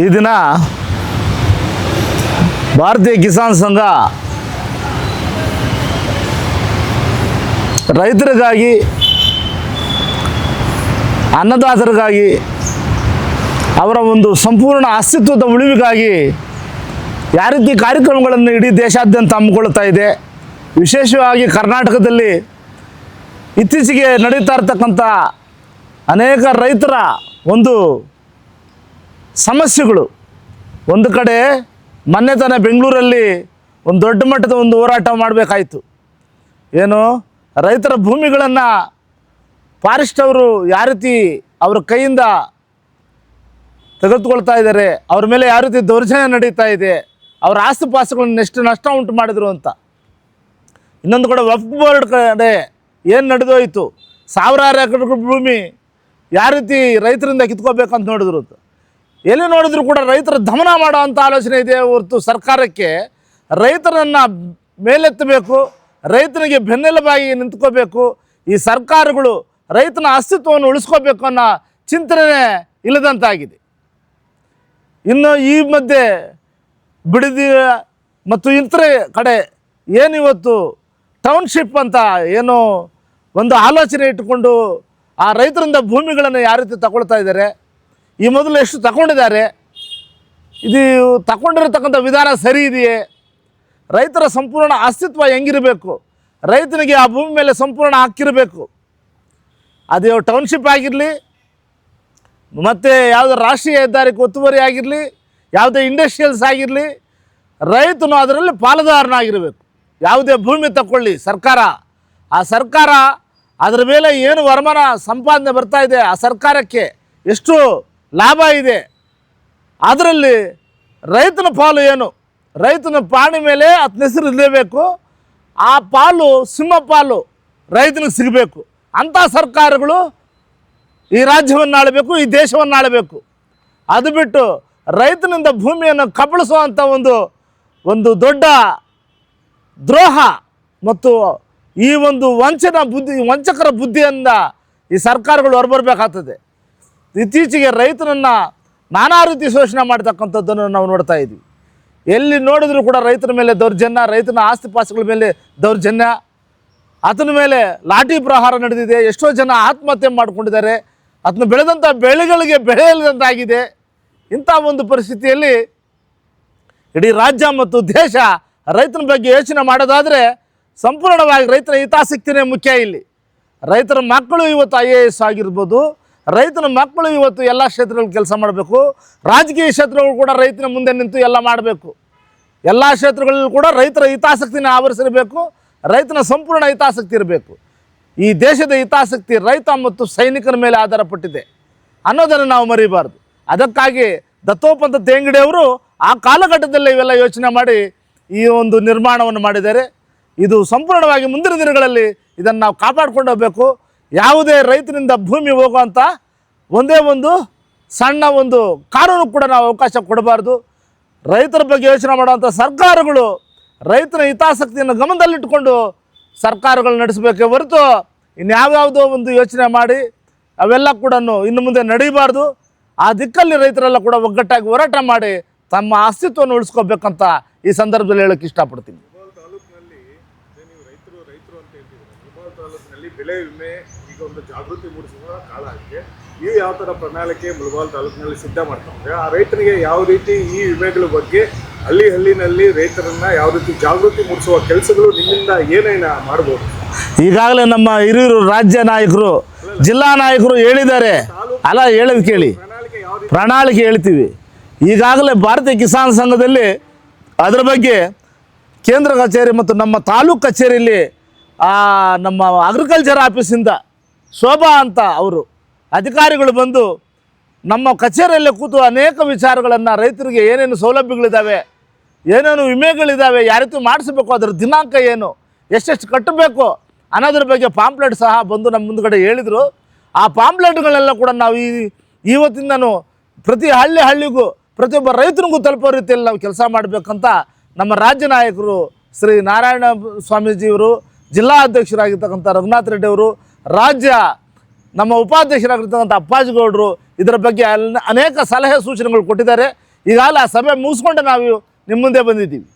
ಈ ದಿನ ಭಾರತೀಯ ಕಿಸಾನ್ ಸಂಘ ರೈತರಿಗಾಗಿ, ಅನ್ನದಾತರಿಗಾಗಿ, ಅವರ ಒಂದು ಸಂಪೂರ್ಣ ಅಸ್ತಿತ್ವದ ಉಳಿವಿಗಾಗಿ ಯಾವ ರೀತಿ ಕಾರ್ಯಕ್ರಮಗಳನ್ನು ಇಡೀ ದೇಶಾದ್ಯಂತ ಹಮ್ಮಿಕೊಳ್ತಾ ಇದೆ. ವಿಶೇಷವಾಗಿ ಕರ್ನಾಟಕದಲ್ಲಿ ಇತ್ತೀಚೆಗೆ ನಡೀತಾ ಇರ್ತಕ್ಕಂಥ ಅನೇಕ ರೈತರ ಒಂದು ಸಮಸ್ಯೆಗಳು. ಒಂದು ಕಡೆ ಮೊನ್ನೆ ತಾನೇ ಬೆಂಗಳೂರಲ್ಲಿ ಒಂದು ದೊಡ್ಡ ಮಟ್ಟದ ಒಂದು ಹೋರಾಟ ಮಾಡಬೇಕಾಯಿತು. ಏನು, ರೈತರ ಭೂಮಿಗಳನ್ನು ಫಾರೆಸ್ಟ್ ಅವರು ಯಾವ ರೀತಿ ಅವ್ರ ಕೈಯಿಂದ ತೆಗೆದುಕೊಳ್ತಾ ಇದ್ದಾರೆ, ಅವ್ರ ಮೇಲೆ ಯಾವ ರೀತಿ ದೌರ್ಜನ್ಯ ನಡೀತಾ ಇದೆ, ಅವರ ಆಸ್ತಿ ಪಾಸ್ತಿಗಳನ್ನು ಎಷ್ಟು ನಷ್ಟ ಉಂಟು ಮಾಡಿದರು ಅಂತ. ಇನ್ನೊಂದು ಕಡೆ ವಕ್ಫ್ ಬೋರ್ಡ್ ಕಡೆ ಏನು ನಡೆದೋಯಿತು, ಸಾವಿರಾರು ಎಕರೆ ಭೂಮಿ ಯಾವ ರೀತಿ ರೈತರಿಂದ ಕಿತ್ಕೋಬೇಕಂತ ನೋಡಿದ್ರು ಅಂತ. ಎಲ್ಲಿ ನೋಡಿದ್ರು ಕೂಡ ರೈತರ ದಮನ ಮಾಡೋ ಅಂಥ ಆಲೋಚನೆ ಇದೆ ಹೊರತು ಸರ್ಕಾರಕ್ಕೆ ರೈತರನ್ನು ಮೇಲೆತ್ತಬೇಕು, ರೈತನಿಗೆ ಬೆನ್ನೆಲುಬಾಗಿ ನಿಂತ್ಕೋಬೇಕು, ಈ ಸರ್ಕಾರಗಳು ರೈತನ ಅಸ್ತಿತ್ವವನ್ನು ಉಳಿಸ್ಕೋಬೇಕು ಅನ್ನೋ ಚಿಂತನೆ ಇಲ್ಲದಂತಾಗಿದೆ. ಇನ್ನು ಈ ಮಧ್ಯೆ ಬಿಡದಿ ಮತ್ತು ಇತರೆ ಕಡೆ ಏನಿವತ್ತು ಟೌನ್ಶಿಪ್ ಅಂತ ಏನೋ ಒಂದು ಆಲೋಚನೆ ಇಟ್ಟುಕೊಂಡು ಆ ರೈತರಿಂದ ಭೂಮಿಗಳನ್ನು ಯಾವ ರೀತಿ ತಗೊಳ್ತಾ ಇದ್ದಾರೆ, ಈ ಮೊದಲು ಎಷ್ಟು ತಗೊಂಡಿದ್ದಾರೆ, ಇದು ತಗೊಂಡಿರತಕ್ಕಂಥ ವಿಧಾನ ಸರಿ ಇದೆಯೇ, ರೈತರ ಸಂಪೂರ್ಣ ಅಸ್ತಿತ್ವ ಹೆಂಗಿರಬೇಕು, ರೈತನಿಗೆ ಆ ಭೂಮಿ ಮೇಲೆ ಸಂಪೂರ್ಣ ಹಕ್ಕಿರಬೇಕು. ಅದು ಟೌನ್ಶಿಪ್ ಆಗಿರಲಿ, ಮತ್ತು ಯಾವುದೇ ರಾಷ್ಟ್ರೀಯ ಹೆದ್ದಾರಿಗೆ ಒತ್ತುವರಿ ಆಗಿರಲಿ, ಯಾವುದೇ ಇಂಡಸ್ಟ್ರಿಯಲ್ಸ್ ಆಗಿರಲಿ, ರೈತನು ಅದರಲ್ಲಿ ಪಾಲುದಾರನಾಗಿರಬೇಕು. ಯಾವುದೇ ಭೂಮಿ ತಗೊಳ್ಳಿ ಸರ್ಕಾರ, ಆ ಸರ್ಕಾರ ಅದರ ಮೇಲೆ ಏನು ವರಮಾನ ಸಂಪಾದನೆ ಬರ್ತಾ ಇದೆ, ಆ ಸರ್ಕಾರಕ್ಕೆ ಎಷ್ಟು ಲಾಭ ಇದೆ, ಅದರಲ್ಲಿ ರೈತನ ಪಾಲು ಏನು, ರೈತನ ಪಾಣಿ ಮೇಲೆ ಅದನ್ನ ಹೆಸರು ಇರಲೇಬೇಕು. ಆ ಪಾಲು ಸಿಂಹ ಪಾಲು ರೈತನಿಗೆ ಸಿಗಬೇಕು. ಅಂಥ ಸರ್ಕಾರಗಳು ಈ ರಾಜ್ಯವನ್ನು ಆಳಬೇಕು, ಈ ದೇಶವನ್ನು ಆಳಬೇಕು. ಅದು ಬಿಟ್ಟು ರೈತನಿಂದ ಭೂಮಿಯನ್ನು ಕಬಳಿಸುವಂಥ ಒಂದು ದೊಡ್ಡ ದ್ರೋಹ ಮತ್ತು ಈ ಒಂದು ವಂಚಕರ ಬುದ್ಧಿಯಿಂದ ಈ ಸರ್ಕಾರಗಳು ಹೊರಬರಬೇಕಾಗ್ತದೆ. ಇತ್ತೀಚೆಗೆ ರೈತನನ್ನು ನಾನಾ ರೀತಿ ಶೋಷಣೆ ಮಾಡ್ತಕ್ಕಂಥದ್ದನ್ನು ನಾವು ನೋಡ್ತಾ ಇದ್ವಿ. ಎಲ್ಲಿ ನೋಡಿದರೂ ಕೂಡ ರೈತರ ಮೇಲೆ ದೌರ್ಜನ್ಯ, ರೈತನ ಆಸ್ತಿ ಪಾಸ್ತಿಗಳ ಮೇಲೆ ದೌರ್ಜನ್ಯ, ಆತನ ಮೇಲೆ ಲಾಠಿ ಪ್ರಹಾರ ನಡೆದಿದೆ. ಎಷ್ಟೋ ಜನ ಆತ್ಮಹತ್ಯೆ ಮಾಡಿಕೊಂಡಿದ್ದಾರೆ. ಅದನ್ನು ಬೆಳೆದಂಥ ಬೆಳೆಗಳಿಗೆ ಬೆಳೆ ಇಲ್ಲದಂತಾಗಿದೆ. ಇಂಥ ಒಂದು ಪರಿಸ್ಥಿತಿಯಲ್ಲಿ ಇಡೀ ರಾಜ್ಯ ಮತ್ತು ದೇಶ ರೈತನ ಬಗ್ಗೆ ಯೋಚನೆ ಮಾಡೋದಾದರೆ ಸಂಪೂರ್ಣವಾಗಿ ರೈತರ ಹಿತಾಸಕ್ತಿನೇ ಮುಖ್ಯ. ಇಲ್ಲಿ ರೈತರ ಮಕ್ಕಳು ಇವತ್ತು IAS ಆಗಿರ್ಬೋದು, ರೈತನ ಮಕ್ಕಳು ಇವತ್ತು ಎಲ್ಲ ಕ್ಷೇತ್ರಗಳಲ್ಲಿ ಕೆಲಸ ಮಾಡಬೇಕು. ರಾಜಕೀಯ ಕ್ಷೇತ್ರಗಳು ಕೂಡ ರೈತನ ಮುಂದೆ ನಿಂತು ಎಲ್ಲ ಮಾಡಬೇಕು. ಎಲ್ಲ ಕ್ಷೇತ್ರಗಳಲ್ಲಿ ಕೂಡ ರೈತರ ಹಿತಾಸಕ್ತಿನ ಆವರಿಸಿರಬೇಕು, ರೈತನ ಸಂಪೂರ್ಣ ಹಿತಾಸಕ್ತಿ ಇರಬೇಕು. ಈ ದೇಶದ ಹಿತಾಸಕ್ತಿ ರೈತ ಮತ್ತು ಸೈನಿಕರ ಮೇಲೆ ಆಧಾರಪಟ್ಟಿದೆ ಅನ್ನೋದನ್ನು ನಾವು ಮರಿಬಾರ್ದು. ಅದಕ್ಕಾಗಿ ದತ್ತೋಪಂತ ತೇಂಗಡಿಯವರು ಆ ಕಾಲಘಟ್ಟದಲ್ಲಿ ಇವೆಲ್ಲ ಯೋಚನೆ ಮಾಡಿ ಈ ಒಂದು ನಿರ್ಮಾಣವನ್ನು ಮಾಡಿದ್ದಾರೆ. ಇದು ಸಂಪೂರ್ಣವಾಗಿ ಮುಂದಿನ ದಿನಗಳಲ್ಲಿ ಇದನ್ನು ನಾವು ಕಾಪಾಡ್ಕೊಂಡು ಹೋಗಬೇಕು. ಯಾವುದೇ ರೈತನಿಂದ ಭೂಮಿ ಹೋಗುವಂಥ ಒಂದೇ ಒಂದು ಸಣ್ಣ ಒಂದು ಕಾನೂನು ಕೂಡ ನಾವು ಅವಕಾಶ ಕೊಡಬಾರ್ದು. ರೈತರ ಬಗ್ಗೆ ಯೋಚನೆ ಮಾಡುವಂಥ ಸರ್ಕಾರಗಳು ರೈತನ ಹಿತಾಸಕ್ತಿಯನ್ನು ಗಮನದಲ್ಲಿಟ್ಟುಕೊಂಡು ಸರ್ಕಾರಗಳು ನಡೆಸಬೇಕೇ ಹೊರತು ಇನ್ಯಾವುದೋ ಒಂದು ಯೋಚನೆ ಮಾಡಿ ಅವೆಲ್ಲ ಕೂಡ ಇನ್ನು ಮುಂದೆ ನಡೀಬಾರ್ದು. ಆ ದಿಕ್ಕಲ್ಲಿ ರೈತರೆಲ್ಲ ಕೂಡ ಒಗ್ಗಟ್ಟಾಗಿ ಹೋರಾಟ ಮಾಡಿ ತಮ್ಮ ಅಸ್ತಿತ್ವವನ್ನು ಉಳಿಸ್ಕೋಬೇಕಂತ ಈ ಸಂದರ್ಭದಲ್ಲಿ ಹೇಳೋಕ್ಕೆ ಇಷ್ಟಪಡ್ತೀನಿ. ತಾಲೂಕಿನಲ್ಲಿ ನೀವು ರೈತರು ಅಂತ ಹೇಳ್ತಿದ್ದೀರಿ. ಮುಳಬಾಗಿಲು ತಾಲೂಕಿನಲ್ಲಿ ಬೆಳೆ ವಿಮೆ ಈಗ ಒಂದು ಜಾಗೃತಿ ಮೂಡಿಸುವ ಕಾಲ ಆಗಿದೆ. ನೀವು ಯಾವ ಥರ ಪ್ರಣಾಳಿಕೆ ಮುಳಬಾಗಿಲು ತಾಲೂಕಿನಲ್ಲಿ ಸಿದ್ಧ ಮಾಡ್ಕೊಂಡ್ರೆ ಆ ರೈತನಿಗೆ ಯಾವ ರೀತಿ ಈ ವಿಮೆಗಳ ಬಗ್ಗೆ ಹಳ್ಳಿನಲ್ಲಿ ರೈತರನ್ನ ಯಾವ ರೀತಿ ಜಾಗೃತಿ ಮೂಡಿಸುವ ಕೆಲಸಗಳು ನಿಮ್ಮಿಂದ ಏನೇನು ಮಾಡ್ಬೋದು? ಈಗಾಗಲೇ ನಮ್ಮ ಹಿರಿಯರು, ರಾಜ್ಯ ನಾಯಕರು, ಜಿಲ್ಲಾ ನಾಯಕರು ಹೇಳಿದ್ದಾರೆ. ಅಲ್ಲ, ಹೇಳೋದು ಕೇಳಿ, ಪ್ರಣಾಳಿಕೆ ಹೇಳ್ತೀವಿ. ಈಗಾಗಲೇ ಭಾರತೀಯ ಕಿಸಾನ್ ಸಂಘದಲ್ಲಿ ಅದರ ಬಗ್ಗೆ ಕೇಂದ್ರ ಕಚೇರಿ ಮತ್ತು ನಮ್ಮ ತಾಲೂಕು ಕಚೇರಿಯಲ್ಲಿ ನಮ್ಮ ಅಗ್ರಿಕಲ್ಚರ್ ಆಫೀಸಿಂದ ಶೋಭಾ ಅಂತ ಅವರು ಅಧಿಕಾರಿಗಳು ಬಂದು ನಮ್ಮ ಕಚೇರಿಯಲ್ಲೇ ಕೂತು ಅನೇಕ ವಿಚಾರಗಳನ್ನು, ರೈತರಿಗೆ ಏನೇನು ಸೌಲಭ್ಯಗಳಿದ್ದಾವೆ, ಏನೇನು ವಿಮೆಗಳಿದ್ದಾವೆ, ಯಾವ ರೀತಿ ಮಾಡಿಸಬೇಕು, ಅದರ ದಿನಾಂಕ ಏನು, ಎಷ್ಟೆಷ್ಟು ಕಟ್ಟಬೇಕು ಅನ್ನೋದ್ರ ಬಗ್ಗೆ ಪಾಂಪ್ಲೆಟ್ ಸಹ ಬಂದು ನಮ್ಮ ಮುಂದುಗಡೆ ಹೇಳಿದರು. ಆ ಪಾಂಪ್ಲೆಟ್ಗಳನ್ನೆಲ್ಲ ಕೂಡ ನಾವು ಇವತ್ತಿಂದನೂ ಪ್ರತಿ ಹಳ್ಳಿಗೂ ಪ್ರತಿಯೊಬ್ಬ ರೈತನಿಗೂ ತಲುಪೋ ರೀತಿಯಲ್ಲಿ ನಾವು ಕೆಲಸ ಮಾಡಬೇಕಂತ ನಮ್ಮ ರಾಜ್ಯ ನಾಯಕರು ಶ್ರೀ ನಾರಾಯಣ ಸ್ವಾಮೀಜಿಯವರು, ಜಿಲ್ಲಾ ಅಧ್ಯಕ್ಷರಾಗಿರ್ತಕ್ಕಂಥ ರಘುನಾಥ್ ರೆಡ್ಡಿ ಅವರು, ರಾಜ್ಯ ನಮ್ಮ ಉಪಾಧ್ಯಕ್ಷರಾಗಿರ್ತಕ್ಕಂಥ ಅಪ್ಪಾಜಿಗೌಡರು ಇದರ ಬಗ್ಗೆ ಅನೇಕ ಸಲಹೆ ಸೂಚನೆಗಳು ಕೊಟ್ಟಿದ್ದಾರೆ. ಈಗಾಗಲೇ ಆ ಸಭೆ ಮುಗಿಸ್ಕೊಂಡು ನಾವು ನಿಮ್ಮ ಮುಂದೆ ಬಂದಿದ್ದೀವಿ.